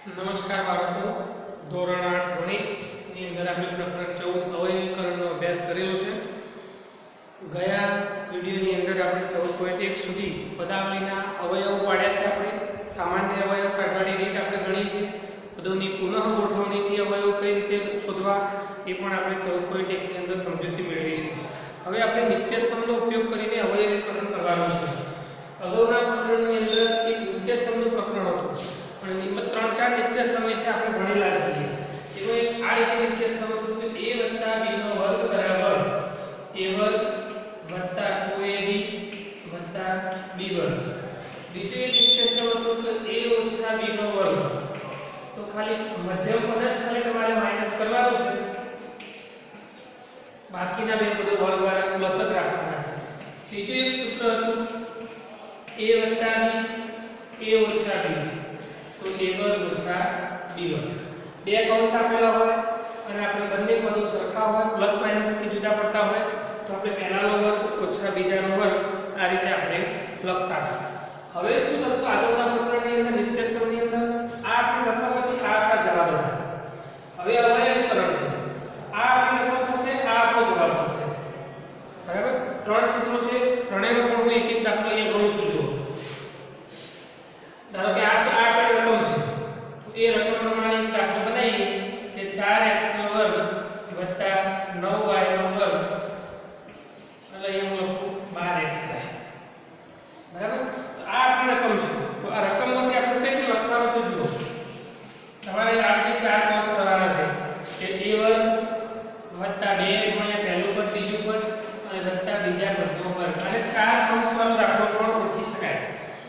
નમસ્કાર બાળકો, ધોરણ 8 ગણિતની અંદર આપણે પ્રકરણ 14 અવયવીકરણનો અભ્યાસ કરેલો છે. ગયા વિડીયોની અંદર આપણે 14.1 સુધી પદાવલીના અવયવો પાડ્યા છે. આપણે સામાન્ય અવયવ કાઢવાની રીત આપણે ગણી છે. પદોની પુનઃ ગોઠવણીથી અવયવ કઈ રીતે શોધવા એ પણ આપણે 14.1 ની અંદર સમજૂતી મેળવી છે. હવે આપણે નિત્યસમનો ઉપયોગ કરીને અવયવીકરણ કરવાનું છે. અગાઉના પ્રકરણની અંદર એક નિત્યસમનું પ્રકરણ હતું, પણ 3-4 નિત્યસમ વિશે આપણે ભણેલા છીએ. એમાં એક આ રીતે નિત્યસમ હતું કે a + b નો વર્ગ બરાબર a વર્ગ વત્તા 2ab વત્તા b વર્ગ. બીજું એક નિત્યસમ હતું કે a ઓછા b નો વર્ગ. તો ખાલી મધ્યમ પદ જ ખાલી તમારે માઈનસ કરવાનું છે, બાકીના બે પદો વર્ગ વાળા પ્લસ જ રાખવાના છે. ત્રીજું એક સૂત્ર હતું a વત્તા b a ઓછા b, તો a વર્ગ ઓછા b વર્ગ. બે કૌંસ આપેલા હોય અને આપણે બંને પદો સરખા હોય, પ્લસ માઈનસ થી જુદા પડતા હોય, તો આપણે પહેલાનો વર્ગ ઓછા બીજાનો વર્ગ આ રીતે આપણે લખતા હતા. હવે શું થતું, આગળના પ્રકરણની અંદર નિત્યસમની અંદર આ આપણી રકમ હતી, આ આપણા જવાબ હતા. હવે અવયવીકરણ છે, આ આપણી રકમ થશે, આ આપણો જવાબ થશે. બરાબર? ત્રણ સૂત્રો છે, ત્રણેયનો પણ હું એક એક દાખલો અહીંયા ગણું છું. જુઓ, ધારો કે આ આપણી રકમ છે, તો એ રકમ પ્રમાણે એક દાખલો બનાવીએ કે 4x નો વર્ગ વત્તા 9y નો વર્ગ, એટલે અહીંયા હું લખું 12x થાય. બરાબર? તો આ આપણી રકમ છે. તો આ રકમમાંથી આપણે કઈ રીતે લખવાનું છે? જુઓ, તમારે આ રીતે ચાર કૌંસ કરવાના છે કે a વર્ગ વત્તા 2 ગુણ્યા પહેલું પદ બીજું પદ અને વત્તા બીજા પદનો વર્ગ. અને ચાર કૌંસ વાળો દાખલો પણ ઓળખી શકાય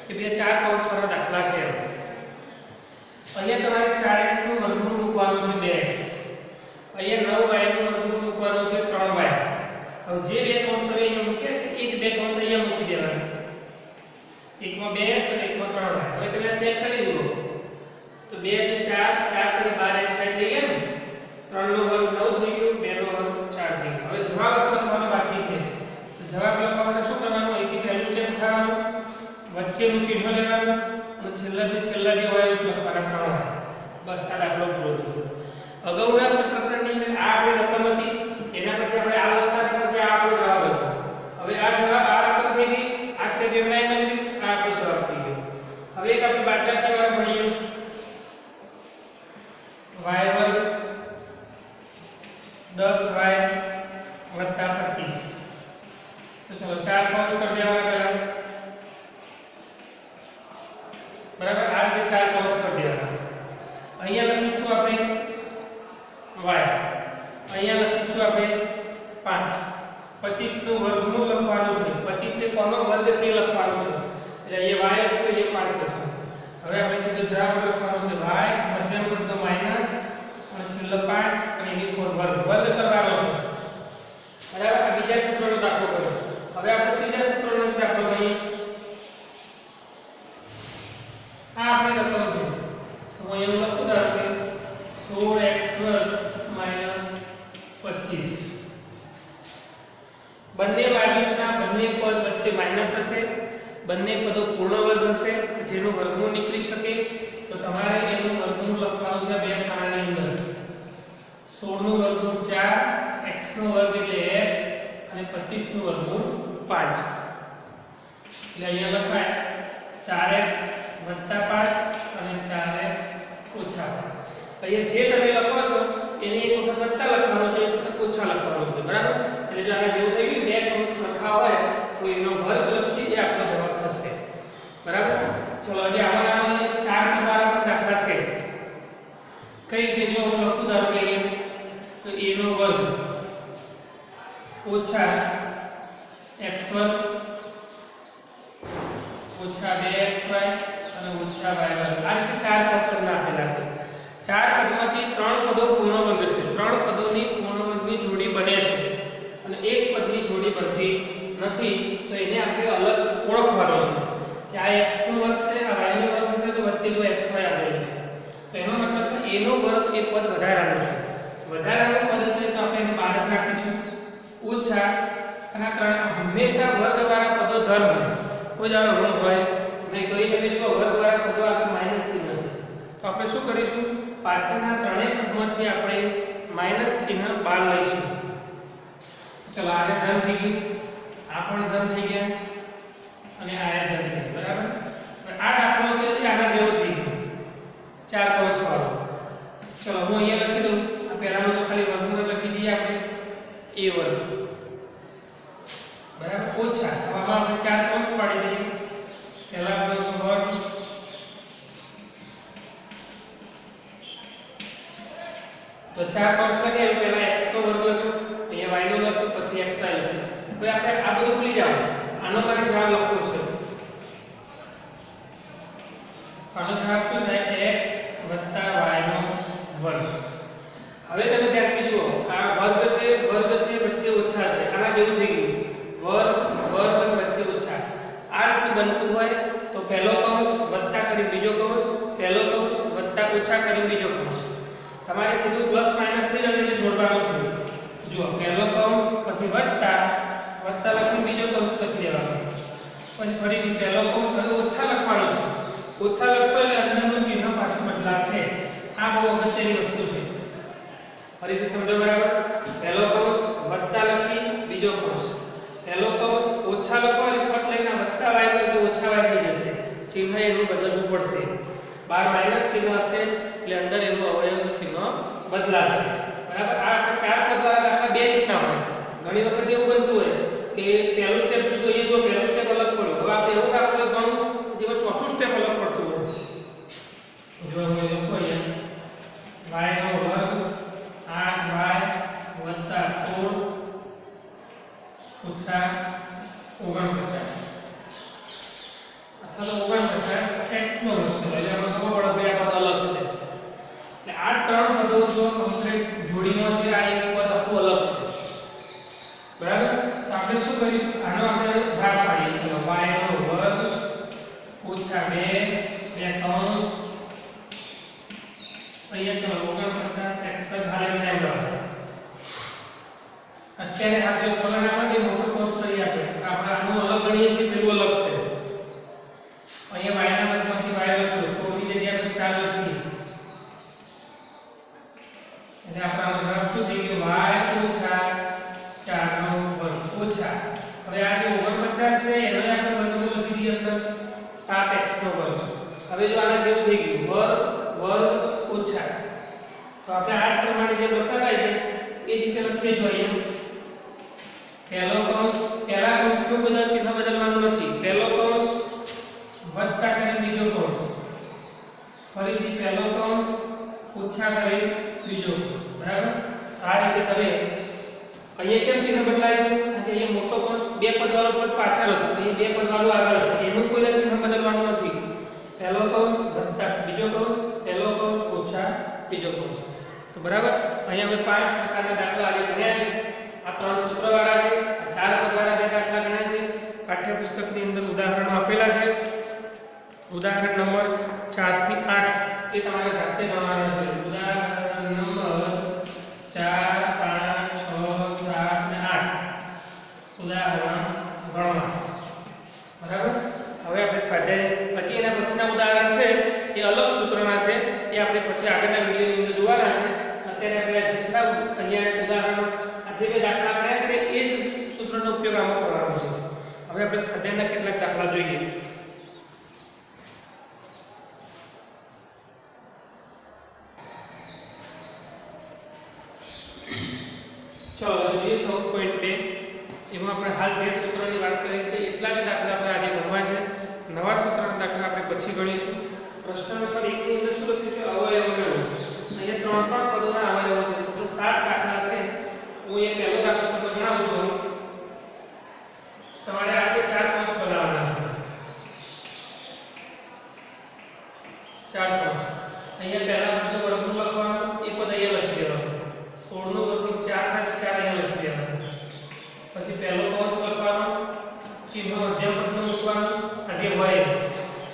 કે બે ચાર કૌંસ વાળા દાખલા છે. અહીંયા તમારે 4x નું વર્ગમૂળ મૂકવાનું છે 2x, અહીંયા 9y નું વર્ગમૂળ મૂકવાનું છે 3y. હવે જે બે કૌંસ તમે અહીંયા મૂક્યા છે એ જ બે કૌંસ અહીંયા મૂકી દેવાના, એકમાં 2x અને એકમાં 3y. હવે તમે ચેક કરી જુઓ તો 2 * 4 4 * 12x થઈ ગયા ને, 3 નો વર્ગ 9 થઈ ગયો, 2 નો વર્ગ 4 થઈ ગયો. હવે જવાબ લખવાનો બાકી છે. તો જવાબ લખવા માટે શું કરવાનું? અહીંથી પહેલું સ્ટેપ ઉઠાવવાનું, વચ્ચેનું ચિહ્ન લેવાનું અને છેલ્લાથી છેલ્લા જે હોય એ લખવાના 3. બસ આ દાખલો પૂરો થઈ ગયો. અગાઉના પ્રકરણની અંદર આ આપણી રકમ હતી, એના પરથી આપણે આ લખતા હતા, પછી આ આપણો જવાબ હતો. હવે આ જવાબ આ રકમ થઈ ગઈ, આ સ્ટેપ એમના એમ જ આ આપણો જવાબ થઈ ગયો. હવે એક આપણે બાદબાકી વાળો ભણીએ, y વર્ગ 10y વત્તા 25. તો ચલો ચાર કૌંસ કરી દેવાના પહેલા. બરાબર? આ રીતે ચાર કૌંસ કરી દેવાના. અહીંયા લખીશું આપણે y, અહીંયા લખીશું આપણે 5. 25 નું વર્ગમૂળ લખવાનું છે. 25 એ કોનો વર્ગ છે એ લખવાનું છે. એટલે અહીંયા y લખ્યું, અહીંયા 5 લખ્યું. હવે આપણે સીધો જવાબ લખવાનો છે y મધ્યમ પદનો માઈનસ અને છેલ્લો 5 અને એની ઉપર વર્ગ કરવાનો છે. બરાબર? આ બીજા સૂત્રનો દાખલો કરો. હવે આપણે ત્રીજા સૂત્રનો દાખલો કરીએ. આ આપણી રકમ છે, તો હું એવું લખું ધારો કે 16x² - 25. બંને બાજુના બંને પદ વચ્ચે માઈનસ હશે, બંને પદો પૂર્ણ વર્ગ હશે જેનું વર્ગમૂળ નીકળી શકે. તો તમારે એનું વર્ગમૂળ લખવાનું છે બે ખાનાની અંદર. 16 નું વર્ગમૂળ 4, x નો વર્ગ એટલે x અને 25 નું વર્ગમૂળ 5. એટલે અહીંયા લખાય 4x વત્તા 5 અને 4x ઓછા 5. અહીંયા જે તમે લખો છો એને એક વખત વત્તા લખવાનું છે, એક વખત ઓછા લખવાનું છે. બરાબર? એટલે જો આના જેવું થઈ ગયું, બે કૌંસ સરખા હોય તો એનો વર્ગ લખીએ એ આપણો જવાબ થશે. બરાબર? ચલો હજી આમાં ચાર દ્વારા પણ દાખલા છે. કઈ રીતે? જો હું લખું ધારો કે તો a નો વર્ગ ઓછા x વર્ગ ઓછા 2xy અને ઓછા y વર્ગ. આ રીતે ચાર પદ તમને આપેલા છે. ચાર પદમાંથી ત્રણ પદો પૂર્ણ વર્ગ છે. ત્રણ પદોની પૂર્ણ વર્ગની જોડી બને છે અને એક પદની જોડી બનતી નથી. તો એને આપણે અલગ ઓળખવાનો છે કે આ x નો વર્ગ છે, આ y નો વર્ગ છે, તો વચ્ચે જો xy આપેલું છે, તો એનો મતલબ કે a નો વર્ગ એ પદ વધારાનું છે. વધારાનું પદ છે તો આપણે એને બહાર જ રાખીશું. ઓછા અને આ ત્રણ હંમેશા વર્ગવાળા પદો ધન હોય, કોઈ જ ઋણ હોય નહીં. તો એ તમે જો વર્ગવાળા પદો આગળ માઈનસ ચિહ્ન હશે તો આપણે શું કરીશું પાછળના ત્રણેય પદમાંથી આપણે માઈનસ ચિહ્ન બહાર લઈશું ચલો આને ધન થઈ ગયું આ પણ ધન થઈ ગયા અને આ ધન થઈ ગયું બરાબર આ દાખલો છે એ આના જેવો થઈ ગયો ચાર કૌંસ વાળો ચલો હું અહીંયા લખી દઉં આ પહેલાનો તો ખાલી વર્ગમૂળ લખી દઈએ આપણે a વર્ગ બરાબર ઓછા હવે આપણે ચાર કૌંસ પાડી દઈએ પહેલા વર્ગ તો ચાર કૌંસ લખીએ પહેલા x નો વર્ગ લખ્યો અહીંયા y નો લખ્યો પછી xy લખ્યો હવે આપણે આ બધું ભૂલી જાઓ આનો મારે જવાબ લખવો છે આનો જવાબ શું થાય x y નો વર્ગ હવે તમે ધ્યાનથી જુઓ આ વર્ગ છે વચ્ચે ઓછા છે આના જેવું થઈ ગયું વર્ગ વચ્ચે ઓછા આ રીતનું બનતું હોય તો પહેલો કૌંસ વત્તા કરી બીજો કૌંસ પહેલો કૌંસ વત્તા ઓછા કરી બીજો કૌંસ તમારે સીધું પ્લસ માઈનસ થી જ એને જોડવાનું છે જુઓ પહેલો કૌંસ પછી વત્તા લખીને બીજો કૌંસ લખી દેવાનો પછી ફરીથી પહેલો કૌંસ અને ઓછા લખવાનું છે ઓછા લખશો એટલે અંદરનું ચિહ્ન પાછું બદલાશે આ બહુ અગત્યની વસ્તુ છે ફરીથી સમજો બરાબર પહેલો કૌંસ વત્તા લખી બીજો કૌંસ પહેલો કૌંસ ઓછા લખો એટલે ફટ લઈને વત્તા y એટલે ઓછા y થઈ જશે ચિહ્ન એનું બદલવું પડશે બાર માઈનસ ચિહ્ન હશે એટલે અંદર એનું અવયવનું ચિહ્ન બદલાશે બરાબર આ ચાર પદ વાળા દાખલા બે રીતના હોય ઘણી વખત એવું બનતું હોય કે પહેલું સ્ટેપ જુદો એ જો પહેલું સ્ટેપ અલગ પડ્યો હવે આપણે એવું દાખલો ગણું જેમાં ચોથું સ્ટેપ અલગ પડતું હોય જો હું લખો અહીંયા y નો વર્ગ 8y વત્તા 16 ઓછા 49 અથવા તો 49 x નો વર્ગ ચલો એટલે આપણે ખબર પડે કે આ પદ અલગ છે એટલે આ ત્રણ પદો જો કમ્પ્લીટ જોડીનો છે આ એક પદ આખું અલગ છે બરાબર તો આપણે શું કરીશું આનો આપણે ભાગ પાડીએ ચલો y નો વર્ગ ઓછા 2 કૌંસ અહીંયા ચલો 49 x પર ખાલી નામ રાખો અત્યારે આ જે કોલમમાં જે મોટો કૌંસ કરી આપે આપણે આનું અલગ ગણીએ છીએ પેલું અલગ છે અહીંયા y ના વર્ગમાંથી y લખ્યો 16 ની જગ્યાએ આપણે 4 લખીએ એટલે આપણો જવાબ શું થઈ ગયો y ઓછા 4 નો વર્ગ ઓછા હવે આ જે 49 છે એનો આપણે વર્ગમૂળ લખી દઈએ અંદર 7x નો વર્ગ હવે જો આના જેવું થઈ ગયું વર્ગ ઓછા તો આપણે આ પ્રમાણે જે લખાય છે એ રીતે લખીએ જોઈએ પહેલો કૌંસ પહેલા કૌંસનું બધા ચિહ્ન બદલવાનું નથી પહેલો કૌંસ વત્તા કરીને બીજો કૌંસ ફરીથી પહેલો કૌંસ ઓછા કરીને બીજો કૌંસ બરાબર આ રીતે તમે અહીંયા કેમ ચિહ્ન બદલાયું કારણ કે અહીંયા મોટો કૌંસ બે પદ વાળો પદ પાછળ હતો અહીંયા બે પદ વાળું આગળ છે એનું કોઈ ચિહ્ન બદલવાનું નથી પહેલો કૌંસ વત્તા બીજો કૌંસ પહેલો કૌંસ ઓછા બીજો કૌંસ તો બરાબર અહીંયા અમે 5 પ્રકારના દાખલા આજે ગણ્યા છે આ ત્રણ સૂત્રવાળા છે આ ચાર પદવાળા બે દાખલા ગણ્યા છે પાઠ્યપુસ્તકની અંદર ઉદાહરણો આપેલા છે ઉદાહરણ નંબર 4 થી 8 એ તમારે જાતે ગણવાના છે ઉદાહરણ નંબર 4 5 6 7 અને 8 ઉદાહરણ ગણવા બરાબર હવે આપણે સ્વાધ્યાય પછી એના પછીના ઉદાહરણ છે એ અલગ સૂત્રના છે એ આપણે પછી આગળના વિડિયોની અંદર જોવાના છે અત્યારે આપણે જેટલા અહીંયા ઉદાહરણો જે બે દાખલા કર્યા છે એ જ સૂત્રનો ઉપયોગ આમાં કરવાનો છે હવે આપણે સ્વાધ્યાયના કેટલાક દાખલા જોઈએ ચલો જોઈએ 14.2 એમાં આપણે હાલ જે સૂત્રની વાત કરી છે એટલા જ દાખલા આપણે આજે ગણવા છે નવા સૂત્રના દાખલા આપણે પછી ગણીશું પ્રશ્ન નંબર 1 ની અંદર શું લખ્યું છે અવયવનો અહીંયા 3 પદોના અવયવો છે તો 7 દાખલા છે હું એ પહેલો દાખલો તમને જણાવું છું તમારે આજે 4 કૌંસ બનાવવાના છે 4 કૌંસ અહીંયા પહેલા બધું વર્ગમૂળ લખવાનું એ પદ અહીંયા લખી દેવાનું 16 નું વર્ગમૂળ 4 થાય તો 4 અહીંયા લખી દેવાનું પછી પહેલો કૌંસ લખવાનો ચિહ્ન મધ્યમ પદનું મૂકવાનું આ જે હોય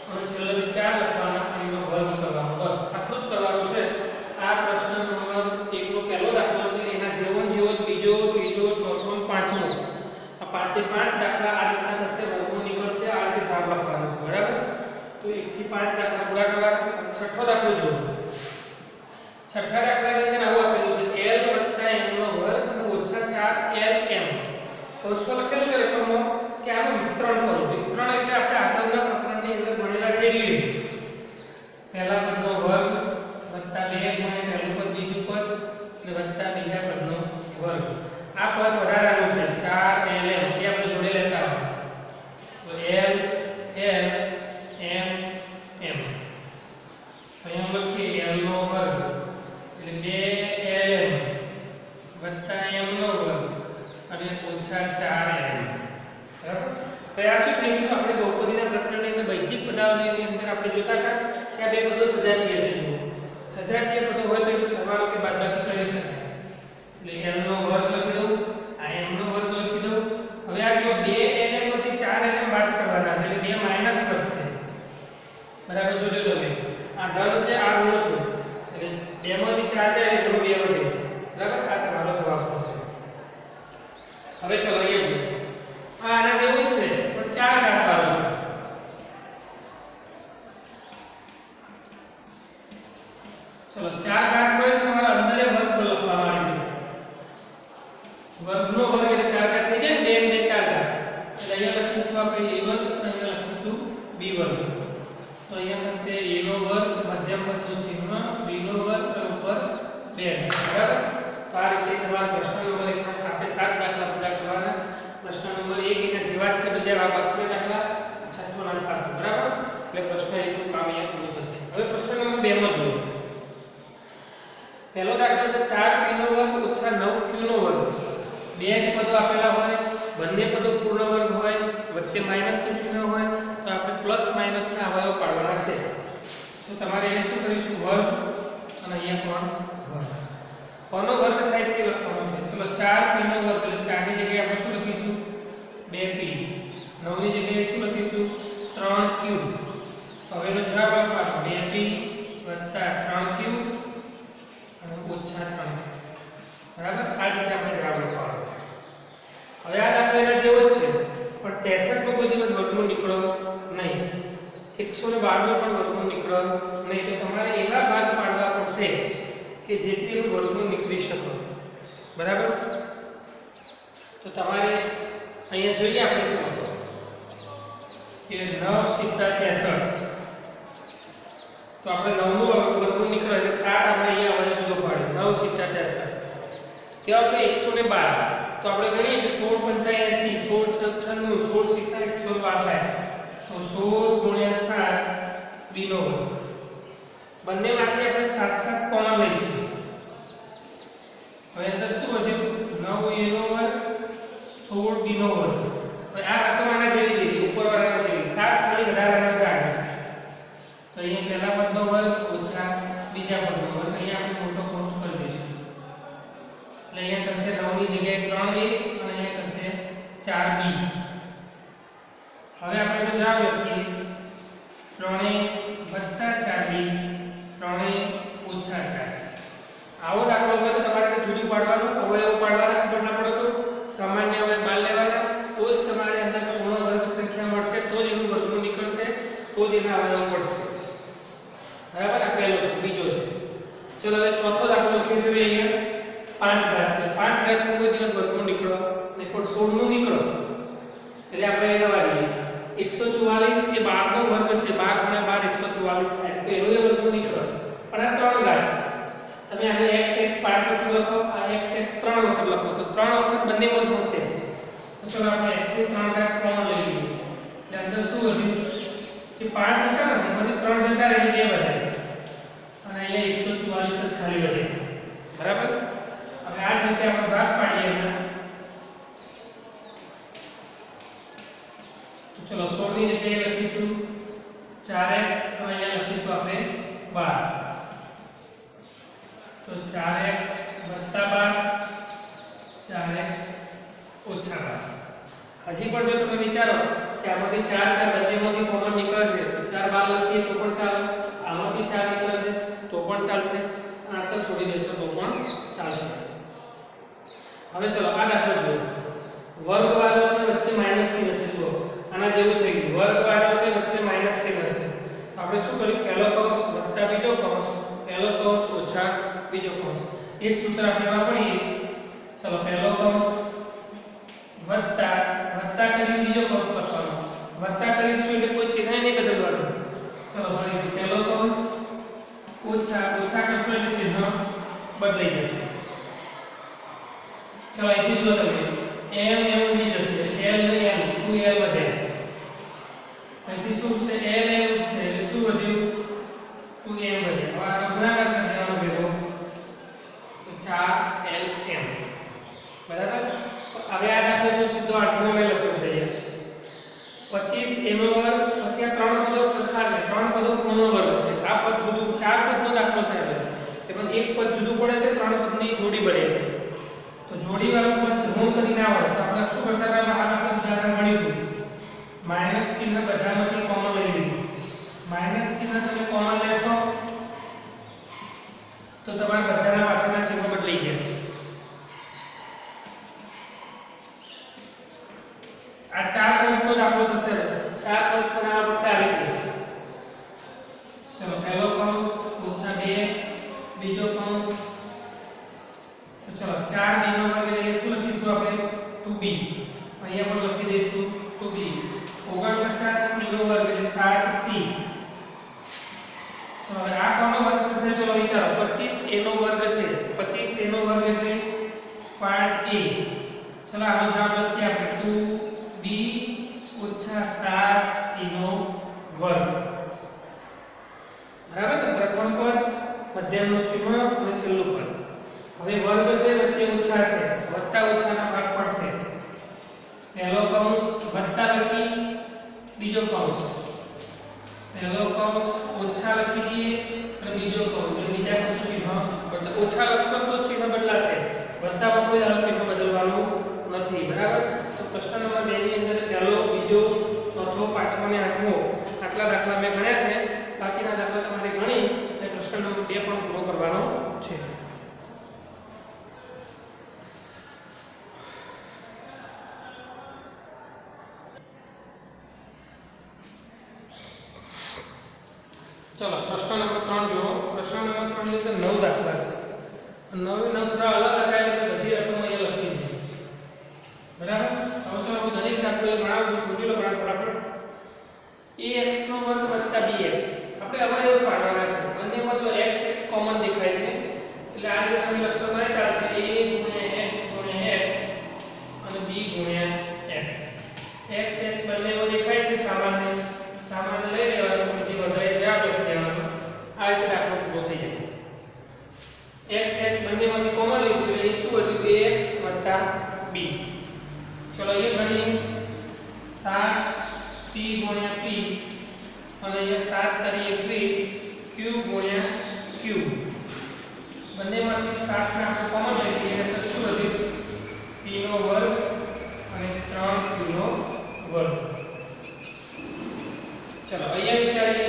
અને છેલ્લે 4 લખવાના અને એનો વર્ગ કરવાનો બસ આટલું જ કરવાનું છે આ પ્રશ્ન નંબર 1 નો પહેલો દાખલો છે એના જેવો બીજો ત્રીજો ચોથો પાંચમો આ પાંચે પાંચ દાખલા આ રીતના થશે વર્ગમૂળ નીકળશે આ રીતે જવાબ લખવાનો છે બરાબર તો 1 થી 5 દાખલા પૂરા કરવાના. અને છઠ્ઠો દાખલો જુઓ. છઠ્ઠા દાખલાની અંદર આવું આપેલું છે l m નો વર્ગ અને ઓછા 4 lm. કૌંસમાં લખેલું છે રકમો કે આનું વિસ્તરણ કરો. વિસ્તરણ એટલે આપણે આગળના પ્રકરણની અંદર ભણેલા છે એ પહેલા પદનો વર્ગ વત્તા 2 ગુણ્યા પહેલું પદ બીજું પદ અને વત્તા બીજા પદનો વર્ગ. આ પદ વધારાનું છે 4lm એ આપણે જોડે લેતા હોય તો l m અહીંયા લખીએ l નો વર્ગ એટલે 2lm વત્તા m નો વર્ગ અને ઓછા 4lm. બરાબર. તો આ શું થઈ ગયું? આપણે બહુપદીના પ્રકરણની અંદર બૈજિક પદાવલીની અંદર આપણે જોતા હતા કે આ બે પદો સજાતીય છે. જુઓ, સજાતીય પદો હોય તો એનો સરવાળો કે બાદબાકી કરી શકાય. એટલે l નો વર્ગ લખી દઉં, આ m નો વર્ગ લખી દઉં. હવે આ જો 2lm માંથી 4lm બાદ કરવાના છે એટલે 2 માઈનસ વધશે. બરાબર. જોજો તમે આ ધન છે આ ઋણ છે એટલે 2 માંથી 4 જાય એટલે ઋણ 2 વધે. બરાબર. આ તમારો જવાબ થશે. હવે ચલો અહીંયા જુઓ. આ આના જેવું જ છે પણ 4 ઘાત વાળું છે. ચલો 4 ઘાત હોય તો તમારે અંદર વર્ગ લખવા માંડી દે. વર્ગનો વર્ગ એટલે 4 ઘાત થઈ જાય ને 2 ને 4 ઘાત. એટલે અહીંયા લખીશું આપણે a વર્ગ અને અહીંયા લખીશું b વર્ગ. તો અહીંયા થશે a નો વર્ગ મધ્યમ પદનું ચિહ્ન b નો વર્ગ અને ઉપર 2. બરાબર. તો આ રીતે તમારા પ્રશ્ન નંબર 1 ના સાથે 7 દાખલા પૂરા કરવાના. પ્રશ્ન નંબર 1 એના જેવા જ છે બધા આ બાકીના દાખલા છઠ્ઠો ના 7. બરાબર. એટલે પ્રશ્ન 1 નું કામ અહીંયા પૂરું થશે. હવે પ્રશ્ન નંબર 2 માં જુઓ. પહેલો દાખલો છે 4p નો વર્ગ ઓછા 9q નો વર્ગ. બે જ પદો આપેલા હોય, બંને પદો પૂર્ણ વર્ગ હોય, વચ્ચે માઈનસ નું ચિહ્ન હોય તો આપણે પ્લસ માઈનસ ના અવયવ પાડવાના છે. તો તમારે અહીંયા શું કરીશું? વર્ગ અને અહીંયા પણ વર્ગ. કોનો વર્ગ થાય છે એ લખવાનું છે. ચલો 4p નો વર્ગ એટલે 4 ની જગ્યાએ આપણે શું લખીશું? 2p. 9 ની જગ્યાએ શું લખીશું? 3q. તો હવે એનો જવાબ લખવાનો 2p 3q અને ઓછા 3q. બરાબર. આ રીતે આપણે જવાબ લખવાનો છે. હવે આ દાખલો એના જેવો જ છે પણ 63 નો કોઈ દિવસ વર્ગમૂળ નીકળ્યો નહીં, 112 નો પણ વર્ગમૂળ નીકળ્યો નહીં. તો તમારે એવા ભાગ પાડવા પડશે કે જેથી એનું વર્ગમૂળ નીકળી શકે. બરાબર. તો તમારે અહીંયા જોઈએ આપણે ચલો કે 9 7 63 તો આપણે 9 નું વર્ગમૂળ નીકળે એટલે 7 આપણે અહીંયા હવે જુદો પાડ્યો 9 7 63 કેવા છે 112. તો આપણે ગણીએ કે 16 85 16 96 16 70 112 તો 16 ગુણ્યા 7 b નો વર્ગ. બંનેમાંથી આપણે 7 7 કોમન લઈશું. હવે અંદર શું વધ્યું? 9 a નો વર્ગ 16 b નો વર્ગ. હવે આ રકમ આના જેવી થઈ ગઈ, ઉપરવાળાના જેવી. 7 ખાલી વધારાના છે આગળ. તો અહીંયા પહેલા પદનો વર્ગ ઓછા બીજા પદનો વર્ગ. અહીંયા આપણે મોટો કૌંસ કરી દઈશું. એટલે અહીંયા થશે 9 ની જગ્યાએ 3a અને અહીંયા થશે 4b. હવે આપણે જો જવાબ લખીએ 3a વત્તા 4b 3a ઓછા 4. આવો દાખલો હોય તો તમારે જુદું પાડવાનું, અવયવ પાડવાના. ખબર ના પડે તો સામાન્ય અવયવ બાદ લેવાના. તો જ તમારે અંદર પૂર્ણ વર્ગ સંખ્યા મળશે, તો જ એનું વર્ગમૂળ નીકળશે, તો જ એના અવયવ મળશે. બરાબર. આ પહેલો છે. બીજો છે ચલો હવે ચોથો દાખલો લખીએ છીએ. અહીંયા 5 ઘાત છે. 5 ઘાત નો કોઈ દિવસ વર્ગમૂળ નીકળ્યો ને પણ 16 નું નીકળ્યો એટલે આપણે એ રવા દઈએ. 144 એ 12 નો વર્ગ છે. 12 ગુણ્યા 12 144 થાય તો એનો એ વર્ગમૂળ નીકળ્યો. પણ આ 3 ઘાત છે. તમે આને x x 5 વખત લખો, આ x x 3 વખત લખો તો 3 વખત બંનેમાં થશે. તો ચલો આપણે x ની 3 ઘાત કોમન લઈ લઈએ. એટલે અંદર શું વધ્યું કે 5 હતા ને એમાંથી 3 જતા રહી 2 વધ્યા અને અહીંયા 144 જ ખાલી વધે. બરાબર. હવે આ જ રીતે આપણે ભાગ પાડીએ ને તો ચલો 16 ની જગ્યાએ લખીશું 4x અને અહીંયા લખીશું આપણે 12. તો 4x + 12 4x ઓછા 12. હજી પણ જો તમે વિચારો કે આમાંથી 4 બંનેમાંથી કોમન નીકળે છે તો 4 12 લખીએ તો પણ ચાલે, આમાંથી 4 નીકળે છે તો પણ ચાલશે, અને આટલા છોડી દેશો તો પણ ચાલશે. હવે ચલો આ દાખલો જુઓ. વર્ગવાળો છે વચ્ચે માઈનસ ચિહ્ન છે. જુઓ આના જેવું થઈ ગયું. વર્ગવાળો છે વચ્ચે માઈનસ ચિહ્ન છે આપણે શું કર્યું? પહેલો કૌંસ વત્તા બીજો કૌંસ, પહેલો કૌંસ ઓછા બીજો કૌંસ. એક સૂત્ર આપણે વાપરીએ. ચલો પહેલો કૌંસ વત્તા કરી બીજો કૌંસ લખવાનો. વત્તા કરીશું એટલે કોઈ ચિહ્ન નહીં બદલવાનું. ચલો ફરીથી પહેલો કૌંસ ઓછા કરશો એટલે ચિહ્ન બદલાઈ જશે. ચલો અહીંથી જુઓ તમે m ઉડી જશે, l ને m 2l વધે. અહીંથી શું છે? l m છે એટલે શું વધ્યું? 2m વધે. હવે આ ગુણાકાર કરી દેવાનો ભેગો તો 4lm. બરાબર. હવે આ દાખલો જો સીધો 8મો મેં લખ્યો છે અહીંયા 25 m વર્ગ. પછી આ ત્રણ પદો સરખા છે, ત્રણ પદો કોનો વર્ગ છે. આ પદ જુદું, ચાર પદનો દાખલો છે એટલે એક પદ જુદું પડે છે, ત્રણ પદની જોડી બને છે. તો જોડી વાળું પદ ઋણ કદી ના હોય તો આપણે શું કરતા હતા? આના પદ ઉદાહરણ મળ્યું માઈનસ ચિહ્ન બધામાંથી કોમન લઈ લીધું. માઈનસ ચિહ્ન તમે કોમન લેશો તો તમારા બધાના પાછળના ચિહ્નો બદલાઈ ગયા. આ ચાર કૌંસનો દાખલો થશે. ચાર કૌંસ બનાવવા પડશે આ રીતે. ચલો પહેલો કૌંસ ઓછા 2, બીજો કૌંસ. તો ચલો 4b નો વર્ગ એટલે શું લખીશું આપણે? 2b. અહીંયા પણ લખી દઈશું 2b. 49c નો વર્ગ એટલે 7c. ચલો હવે આ કોનો વર્ગ થશે? ચલો વિચારો. 25a નો વર્ગ છે. 25a નો વર્ગ એટલે 5a. ચલો આનો જવાબ લખીએ આપણે 2b ઓછા 7c નો વર્ગ. બરાબર ને? પ્રથમ પદ, મધ્યમનું ચિહ્ન અને છેલ્લું પદ. હવે વર્ગ છે, વચ્ચે ઓછા છે, વત્તા ઓછાના ભાગ પડશે. પહેલો કૌંસ વત્તા લખી, બીજો કૌંસ. પહેલો કૌંસ ઓછા લખી દઈએ અને બીજો કૌંસ. એટલે બીજા કૌંસનું ચિહ્ન બદલા. ઓછા લખશો તો ચિહ્ન બદલાશે, વત્તામાં કોઈ દારો ચિહ્ન બદલવાનું નથી. બરાબર. તો પ્રશ્ન નંબર 2 ની અંદર પહેલો, બીજો, ચોથો, પાંચમો અને આઠમો આટલા દાખલા મેં ગણ્યા છે. બાકીના દાખલા તમારે ગણી અને પ્રશ્ન નંબર 2 પણ પૂરો કરવાનો છે. चलो प्रश्न नंबर 3 जो प्रश्न नंबर 3 ની અંદર 9 દાખલા છે. 9 નંબર અલગ હતા એટલે બધી રકમ અહીંયા લખી છે. બરાબર. હવે તો હું દરેક દાખલો ગણાવું છું. સમજી લો બરાબર. ax નો વર્ગ વત્તા bx આપણે અવયવ પાડવાના છે. બંનેમાં જો x x કોમન દેખાય છે એટલે આ જે તમે લખશો તો ચાલશે a x અને b x. x x બંનેમાં દેખાય છે સામાન્ય લઈ લેવાનો, પછી વધારે જવાબ લખી દેવાનો. આ રીતે દાખલો પૂરો થઈ જાય. x x બંનેમાંથી કોમન લીધું એટલે શું વધ્યું? ax b. ચલો અહીંયા ગણી 7p p અને અહીંયા 7 તરી 21 q q. બંનેમાંથી 7 ને આપણે કોમન લઈ લઈએ એટલે શું વધ્યું? p નો વર્ગ અને 3q નો વર્ગ. चलो અહીંયા વિચારીએ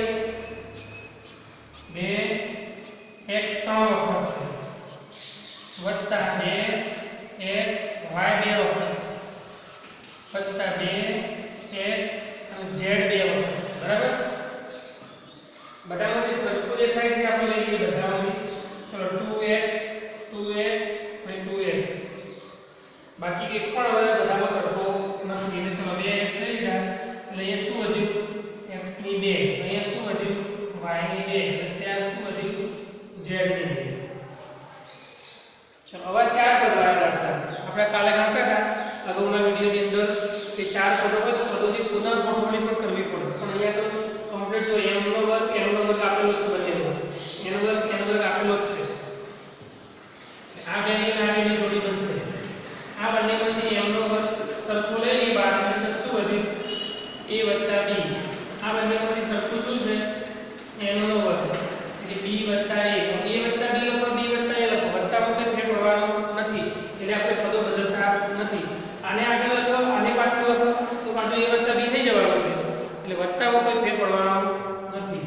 2x 3 વખત છે વત્તા 2x y 2 વખત છે વત્તા 2x અને z 2 વખત છે. બરાબર. બધામાંથી સરખું દેખાય છે આપણે લઈ લઈએ બધામાંથી. ચલો 2x અને 2x. બાકી એક પણ હવે બધામાં સરખો નથી એટલે ચલો 2x લઈ લીધા એટલે અહીંયા શું વધ્યું? x ની 2. અહીંયા શું વધ્યું? y ની 2. અને ત્યાં શું વધ્યું? z ની 2. ચલો હવે ચાર પદ વાળા દાખલા છે. આપણે કાલે ગણતા હતા અગાઉના વિડિયોની અંદર કે ચાર પદો હોય તો પદોની પુનઃ ગોઠવણી પણ કરવી પડે. પણ અહીંયા તો કમ્પ્લીટ જો m નો વર્ગ આપેલો છે બંનેમાં. n વર્ગ આપેલો જ છે. આ બેની અને આ બેની જોડી બનશે. આ બંનેમાંથી m નો વર્ગ સરખો લઈ લઈએ બહાર એટલે શું વધ્યું? a b. આ બંનેમાંથી સરખું શું છે? n નો વર્ગ એટલે b a. a b લખો, b a લખો. વત્તામાં કોઈ ફેર પડવાનો નથી એટલે આપણે પદો બદલતા નથી. આને આગળ લખો, આને પાછળ લખો તો પાછું a b થઈ જવાનું છે એટલે વત્તામાં કોઈ ફેર પડવાનો નથી.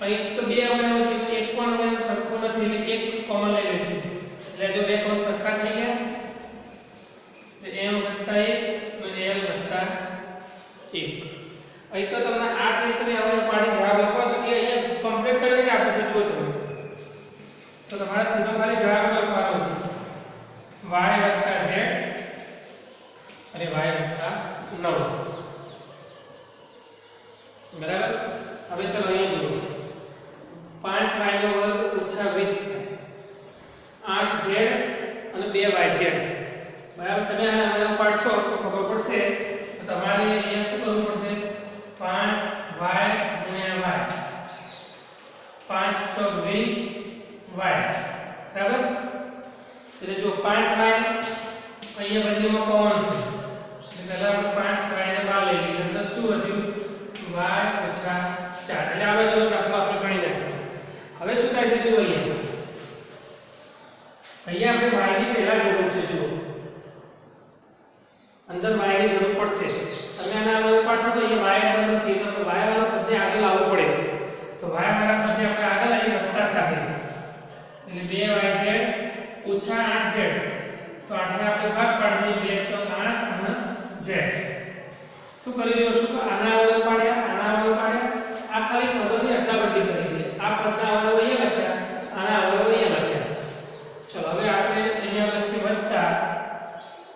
અહીં તો બે અવયવ છે તો એક પણ અવયવ સરખો નથી એટલે એક કોમન લઈ લઈશું એટલે જો બે કોણ સરખા થઈ ગયા તો m + 1 અને l + 1 અહીં તો તમને આ જે તમે અવયવ પાડી જવાબ લખો છો એ અહીંયા કમ્પ્લીટ કરીને આપ્યું છે જો તમે તો તમારે સીધો ખાલી જવાબ લખવાનો છે y + z અને y + 9 બરાબર હવે ચલો અહીંયા જુઓ 5y નો વર્ગ ઓછા 20 8z અને 2yz બરાબર તમે આને અવયવ પાડશો તો ખબર પડશે તો તમારે અહીંયા શું કરવું પડશે 5y ગુણ્યા y 5 * 20y બરાબર એટલે જો 5y અહીંયા બંનેમાં કોમન છે એટલે પહેલા આપણે 5y ને બહાર લઈ લઈએ અંદર શું વધ્યું y + 4 એટલે આ બાજુનો દાખલો આપણે ગણી નાખ્યો હવે શું થાય છે જો અહીંયા આપણે y ની પહેલા જરૂર છે જો અંદર y ની જરૂર પડશે તમે આના અવયવ પાડશો તો અહીંયા y અંદર નથી તો y વાળા પદને આગળ લાવવું પડે તો y વાળા પદને આપણે આગળ લાવી વત્તા સાથે એટલે 2yz ઓછા 8z તો 8 ને આપણે ભાગ પાડી દઈએ 2 * 8 અને z શું કરી રહ્યો છું આના અવયવ પાડ્યા આ ખાલી પદોની અદલાબદલી કરી છે આ પદના અવયવ અહીંયા લખ્યા આના અવયવ અહીંયા લખ્યા ચલો હવે આપણે અહીંયા લખીએ વત્તા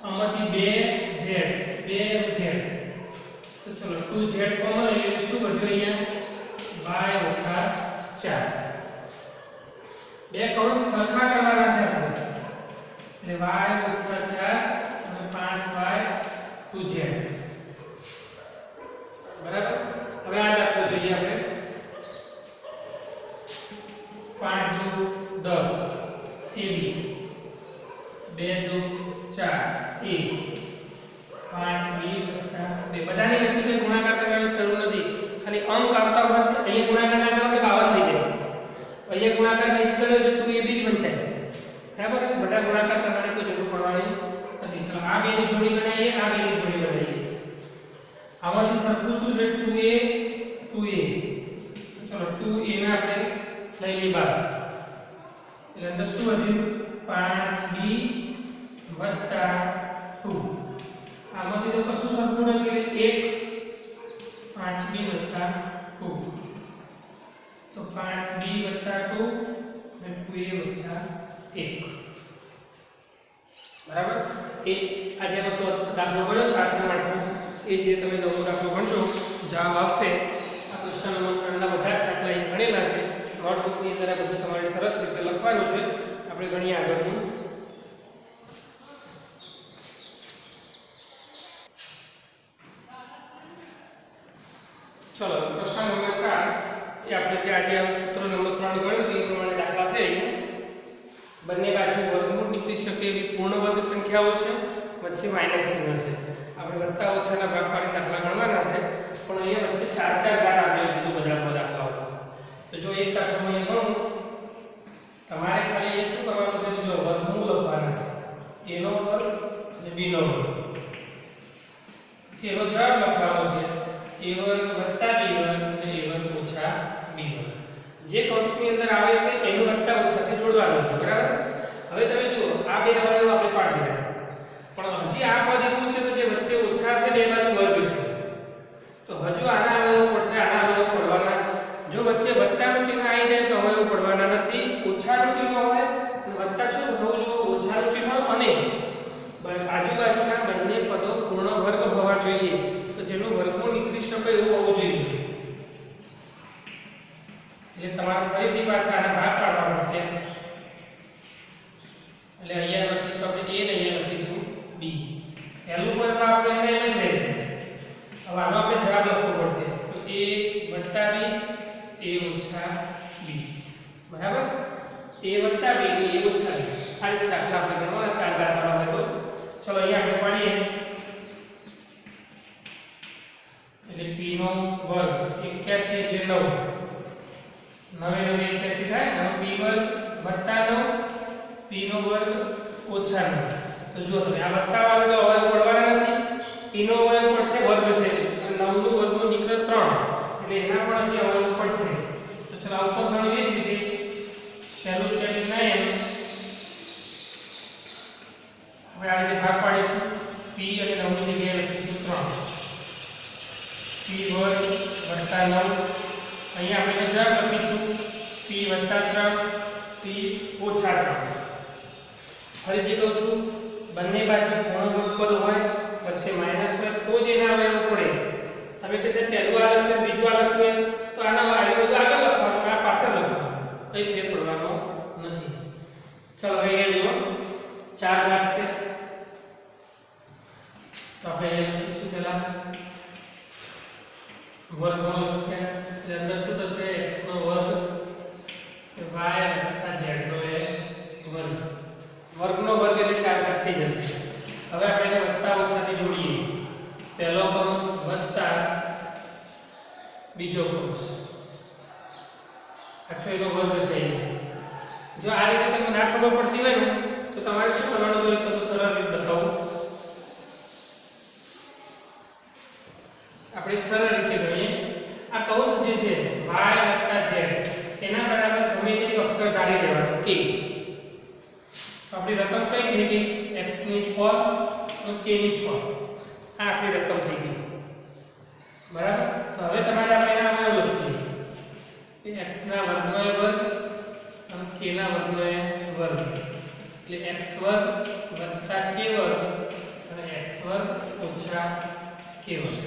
આમાંથી 2z તો ચલો 2z કોમન એટલે શું વધ્યું અહીંયા y - 4 બે કૌંસ સરખા કરવાના છે આપણે એટલે y - 4 અને 5y 2z બરાબર હવે આ દાખલો જોઈએ આપણે 5 * 2 10 ab 2 * 4 a 5b + 2 બધાની વચ્ચે કોઈ ગુણાકાર કરવાની જરૂર નથી ખાલી અંક આવતા હોય અહીંયા ગુણાકાર ના કરો તો 52 થઈ જાય અહીંયા ગુણાકાર નહીં કર્યો તો 2ab જ બનશે બરાબર બધા ગુણાકાર કરવાની કોઈ જરૂર પડવાની નથી ચલો આ બેની જોડી બનાવીએ આ બેની જોડી બનાવીએ આમાંથી સરખું શું છે 2a ચલો 2a ને આપણે લઈ લઈએ બહાર એટલે અંદર શું વધ્યું 5b + 2 આમાંથી તો કશું સરખું નથી એટલે 1 5b + 2 તો 5b + 2 અને 2a + 1 બરાબર એ આ જેનો તો દાખલો ગણ્યો 7 નો 8 એ જે તમે નવો દાખલો ગણજો જવાબ આવશે આ પ્રશ્ન નંબર 3 ના બધા જ દાખલા અહીં ગણેલા છે નોટબુકની અંદર આ બધું તમારે સરસ રીતે લખવાનું છે આપણે ગણીએ આગળનું ચલો પ્રશ્ન નંબર 4 એ આપણે જે આજે સૂત્ર નંબર 3 ગણ્યું એ પ્રમાણે દાખલા છે બંને બાજુ વર્ગમૂળ નીકળી શકે એવી પૂર્ણ વર્ગ સંખ્યાઓ છે વચ્ચે માઈનસ ચિહ્ન છે આપણે વત્તા ઓછાના ભાગ પાડી દાખલા ગણવાના છે પણ અહીંયા વચ્ચે 4 ઘાત આપેલી છે જો બધા દાખલાઓ તો જો એક દાખલો અહીંયા ગણું તમારે ખાલી એ શું કરવાનું છે જો વર્ગમૂળ લખવાના છે a નો વર્ગ અને b નો વર્ગ પછી એનો જવાબ લખવાનો છે a વર્ગ + b વર્ગ અને a વર્ગ ઓછા b વર્ગ જે કૌંસની અંદર આવે છે એનું વત્તા ઓછાથી જોડવાનું છે બરાબર હવે તમે જુઓ આ બે અવયવ આપણે પાડી દીધા પણ હજી આ પદ એવું છે કે જે વચ્ચે ઓછા છે બે બાજુ વર્ગ છે તો હજુ આના અવયવ પડશે આના અવયવ પડવાના જો વચ્ચે વત્તાનું ચિહ્ન આવી જાય તો અવયવ પડવાના નથી ઓછાનું ચિહ્ન હોય અને વત્તા શું થવું જોઈએ ઓછાનું ચિહ્ન અને આજુબાજુના બંને પદો પૂર્ણ વર્ગ હોવા જોઈએ તો જેનું વર્ગમૂળ નીકળી શકે એવું હોવું જોઈએ એટલે તમારે ફરીથી પાછા આના ભાગ પાડવા પડશે એટલે અહીંયા લખીશું આપણે a ને અહીંયા લખીશું b પહેલું પદ આપણે એમ જ રહેશે હવે આનો આપણે જવાબ લખવો પડશે તો a + b a ઓછા b બરાબર a + b a ઓછા b આ રીતે દાખલા આપણે ગણવાના 4 ઘાત વાળા હોય તો ચલો અહીંયા આપણે પાડીએ એટલે p નો વર્ગ 81 એટલે 9 9 * 9 81 થાય હવે p વર્ગ + 9 p નો વર્ગ ઓછા 9 તો જો તમે આ વત્તા વાળો તો અવયવ પડવાના નથી p નો અવયવ પડશે વર્ગ છે અને 9 નું વર્ગમૂળ નીકળે 3 એટલે એના પણ જે અવયવ પડશે તો ચલો ઉપર ગણો એ જ રીતે પહેલું સ્ટેપ 9 આપણે આ રીતે ભાગ પાડીશું p અને 9 ની જગ્યાએ લખીશું 3 p વર્ગ વત્તા 9 અહીંયા આપણે જવાબ લખીશું p વત્તા 3 p ઓછા 3 ફરીથી કહું છું બંને બાજુ પૂર્ણાંક પદ હોય વચ્ચે માઈનસ હોય તો જ એના અવયવ પડે તમે કહેશે પહેલું આ લખ્યું બીજું આ લખ્યું તો આના આ બધું આગળ લખવાનું આ પાછળ લખવાનું કઈ ફેર પડવાનો નથી ચલો હવે જુઓ 4 ઘાત છે તો આપણે લખીશું પહેલા વર્ગનો લખ્યા એટલે અંદર શું થશે x નો વર્ગ y વત્તા z નો વર્ગ વર્ગનો વર્ગ એટલે 4 ઘાત થઈ જશે હવે આપણે એને વત્તા ઓછાથી જોડીએ પહેલો કૌંસ વત્તા બીજો કૌંસ આછો એનો વર્ગ છે જો આ રીતે તમને ના ખબર પડતી હોય ને તો તમારે શું કરવાનું છે તો સરળ રીતે બતાવું આપણે એક સરળ રીતે ગણીએ આ કૌંસ જે છે y વત્તા z એના બરાબર ગમે તે અક્ષર ધારી દેવાનું k આપણી રકમ કઈ થઈ ગઈ x ની 4 અને k ની 4 આ આપણી રકમ થઈ ગઈ બરાબર તો હવે તમારે આપણે એના અવયવ લખીએ કે x ના વર્ગનો વર્ગ અને k ના વર્ગનો વર્ગ એટલે x વર્ગ વત્તા k વર્ગ અને x વર્ગ ઓછા k વર્ગ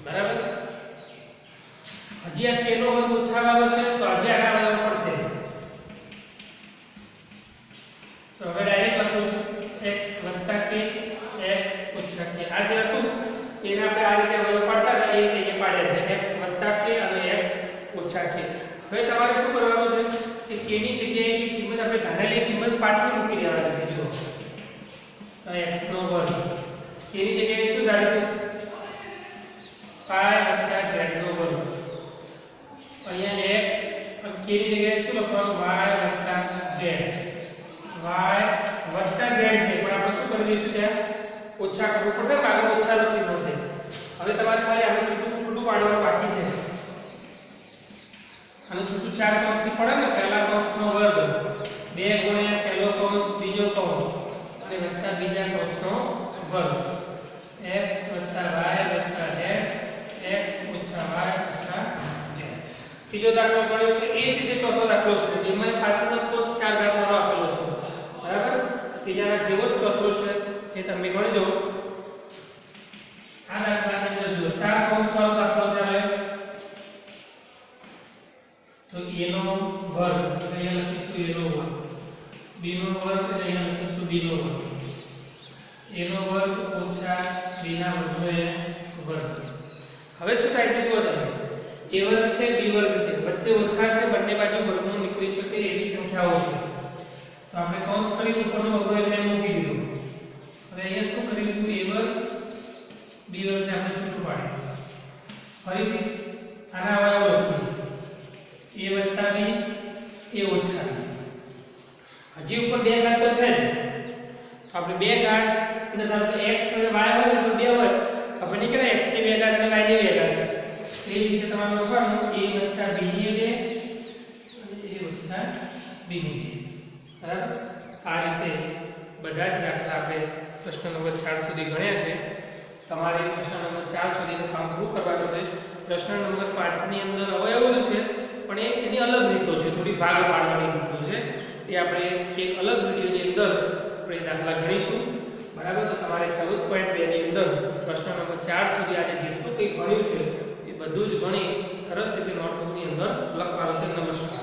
બરાબર હજી આ k નો વર્ગ ઓછા વાળો છે તો હજી આના અવયવ પડશે તો હવે ડાયરેક્ટ લખું છું x વત્તા k x ઓછા k આ જે હતું એને આપણે આ રીતે અવયવ પાડતા હતા એ રીતે પાડ્યા છે x વત્તા k અને x ઓછા k હવે તમારે શું કરવાનું છે કે k ની જગ્યાએ જે કિંમત આપણે ધારેલી કિંમત પાછી મૂકી દેવાની છે જુઓ x નો વર્ગ k ની જગ્યાએ શું ધાર્યું પાઈ વત્તા z નો વર્ગ અહીંયા x અને k ની જગ્યાએ શું લખવાનું y વત્તા z y વત્તા z છે પણ આપણે શું કરી દઈશું ત્યાં ઓછા કરવું પડશે આગળ ઓછાનો ચિહ્ન છે હવે તમારે ખાલી આને છૂટું પાડવાનું બાકી છે અને છૂટું 4 કૌંસથી પડે ને પહેલા કૌંસનો વર્ગ 2 ગુણ્યા પહેલો કૌંસ બીજો કૌંસ અને વત્તા બીજા કૌંસનો વર્ગ x વત્તા y વત્તા z x ઓછા y ઓછા z ત્રીજો દાખલો ગણ્યો છે એ જ રીતે ચોથો દાખલો છે એમાં પાછળનો કૌંસ 4 ઘાત વાળો આપેલો છે બરાબર ત્રીજાના જેવો જ ચોથો છે એ તમે ગણજો આ દાખલાની અંદર જુઓ 4 કૌંસ વાળો દાખલો છે હવે તો a નો વર્ગ એટલે અહીંયા લખીશું a નો વર્ગ b નો વર્ગ એટલે અહીંયા લખીશું b નો વર્ગ a નો વર્ગ ઓછા b ના વર્ગનો વર્ગ હવે શું થાય છે જુઓ તમે a વર્ગ છે b વર્ગ છે વચ્ચે ઓછા છે બંને બાજુ વર્ગમૂળ નીકળી શકે એવી સંખ્યાઓ છે તો આપણે કૌંસ કરીને ઉપરનો વર્ગ એટલે મૂકી દીધો હવે અહીંયા શું કરીશું a વર્ગ b વર્ગને આપણે છૂટું પાડીશું ફરીથી આના અવયવ લખીએ a વત્તા b a ઓછા હજી ઉપર બે ઘાત તો છે જ તો આપણે બે ઘાત એટલે ધારો કે x અને y હોય ને તો બે હોય આપણે નહીં કે x ની બે ઘાત અને y ની બે ઘાત એ રીતે તમારે લખવાનું a વત્તા b ની 2 અને a ઓછા b ની 2 બરાબર આ રીતે બધા જ દાખલા આપણે પ્રશ્ન નંબર 4 સુધી ગણ્યા છે તમારે પ્રશ્ન નંબર 4 સુધીનું કામ પૂરું કરવાનું છે પ્રશ્ન નંબર 5 ની અંદર અવયવો છે પણ એની અલગ રીતો છે થોડી ભાગ પાડવાની રીતો છે એ આપણે એક અલગ વિડિયોની અંદર આપણે દાખલા ગણીશું બરાબર તો તમારે 14.2 ની અંદર પ્રશ્ન નંબર 4 સુધી આજે જેટલું કંઈ ભણ્યું છે એ બધું જ ગણી સરસ રીતે નોટબુકની અંદર લખવાનું છે નમસ્કાર